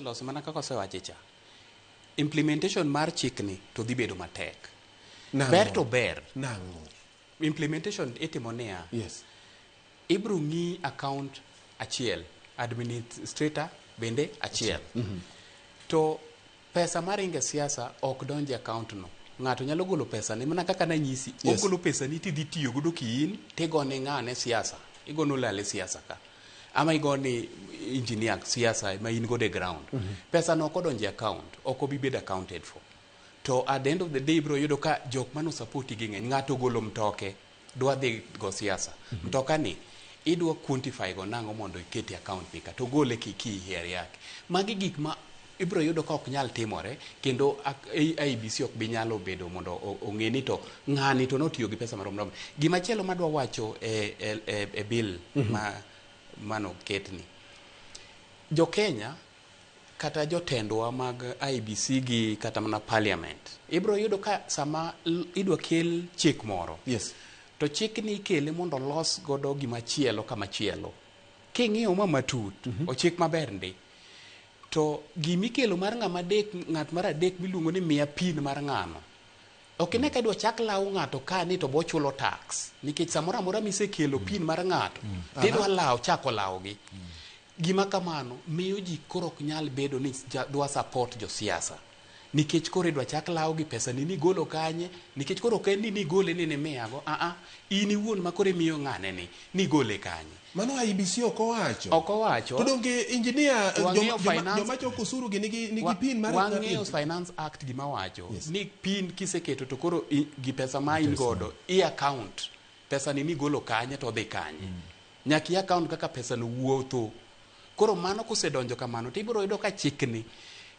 Loso mana kaka osewache cha. Implementation mar chikni to dhi bedo matek. Ber to ber. Nango. Implementation itimo niya. Yes. Ibro ng'i account achiel, administrator bende achiel. To pesa mar inge siasa ok donje account no. Ng'ato nyalo golo pesa ni mana kaka nanyisi. Yes. Ogolo pesa ni tidhi tiyo godo kiin tigone ng'ane siasa. Igono lale siasa ka. Ama igoni engineer siasa ma in go the ground. Pesa no kodonje account, ok obi bed accounted for. To at the end of the day bro yudo ka jok mano support gi ng'eny. Ng'ato golo mtoke dwa dhi go siasa. Mtoka ni idwa quantify go nango mondo iketi account pika to gole kiki here yake. Magi gik ma ibro yudo ka ok nyal timore kendo IEBC ok bi nyalo bedo mondo ong'e ni to ng'ani to notiyo gi pesa marom rom. Gima chielo madwa wacho e bill mano ketni. Jo Kenya kata jotendwa mag IEBC gi kata mana parliament ibro yudo ka sama idwa kel chik moro. Yes. To chik ni ikele mondo los godo gima chielo kama chielo. King'iyo ma matut, o chik maber ndi. To gimikelo mar ng'at mar adek miluongo ni miya pin mar ng'ano. Ok ne ka idwa chak law ng'ato ka ni to bo chulo tax. Nikech samora mora misekelo pin mar ng'ato, tidwa law chako lawgi. Gima kamano miyo ji koro ok nyal bedo ni dwa support jo siasa. Nikech koro idwa chak law gi pesa ni golo kanye, nikech koro ok en ni gole ni miyago, in iwuon ma koro miyo ng'ane ni gole kanye. Mano IEBC ok owacho. Ok owacho. To donge engineer joma choko osuru gi nigi pin mar wang'eyo Finance Act gima wacho. Yes. Ni pin kiseketo to koro gi pesa ma in godo account pesa ni golo kanye to dhi kanye. Nyaki account kaka pesa no wuotho. Koro mano kosedonjo kamano to ibiro yudo ka chikni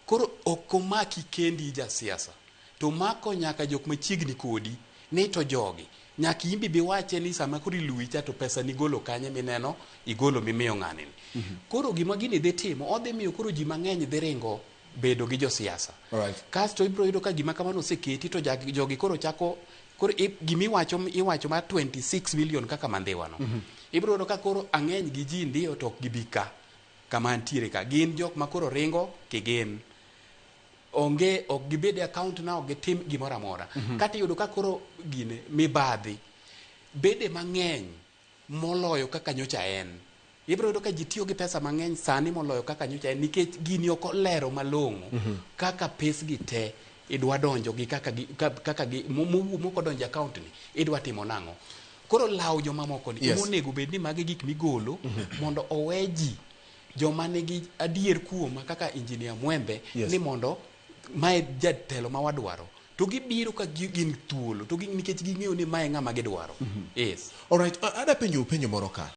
koro ok omaki kendi ja siasa. To mako nyaka jok machiegni kodi ni to jogi. Nyaki imbi biwache ni sama kuri luwi cha to pesa ni golo kanye mineno igolo mimiyo ng'ane ni. Koro gima gini dhi timo odhi miyo koro ji mang'eny dhi ringo bedo gi jo siasa. Kasto ibiro yudo ka gima kamano oseketi to jogi koro chako koro gimiwacho ma 26 million kaka mandhiwa no. Ibiro yudo ka koro ang'eny gi ji ndiyo to ok gibika kama antiere ka. Gin jok ma koro ringo kigin. Ok gibede account na ok gitim gimora mora. Kata yudo ka koro gine mibadhi bede mang'eny moloyo kaka nyocha en. Ibiro yudo ka ji tiyo gi pesa mang'eny sani moloyo kaka nyocha en nikech gini ok olero malong'o kaka pes gi te idwa donjo gi kaka moko donjo account ni idwa timo nang'o. Koro law joma moko ni onego bed ni magi gik migolo mondo oweji joma nigi adier kuoma kaka engineer Mwembe ni mondo mae jatelo ma wadwaro to gibiro ka gin thuolo to nikech ging'eyo ni mae ng'ama gidwaro. Yes. All right, ada penjo moro ka.